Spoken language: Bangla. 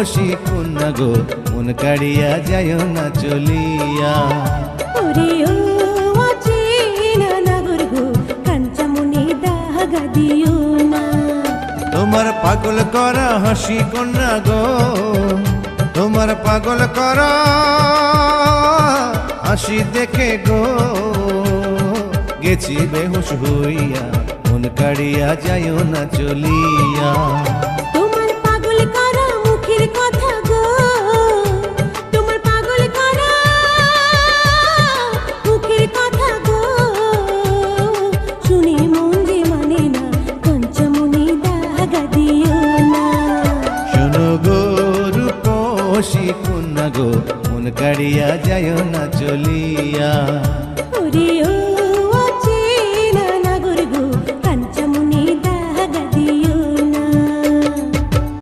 রূপসী কন্যা গো মন কাড়িয়া যায় না চলিয়া। ওরে ও অচেনা নাগর গো কাঞ্চামণি দাগা দিও না। তোমার পাগল করা হাসি কন্যা গো, তোমার পাগল করা হাসি দেখে গো গেছি বেহুশ হইয়া মন কাড়িয়া যায় না চলিয়া। তোমার পাগল করা মুখের কথা গো, তোমার পাগল করা মুখের কথা গো, শুনে মন যে মানে না কাঞ্চামণি দাগা দিও না। শোনো গো রূপসী কন্যা গো মন কাড়িয়া যায় না চলিয়া।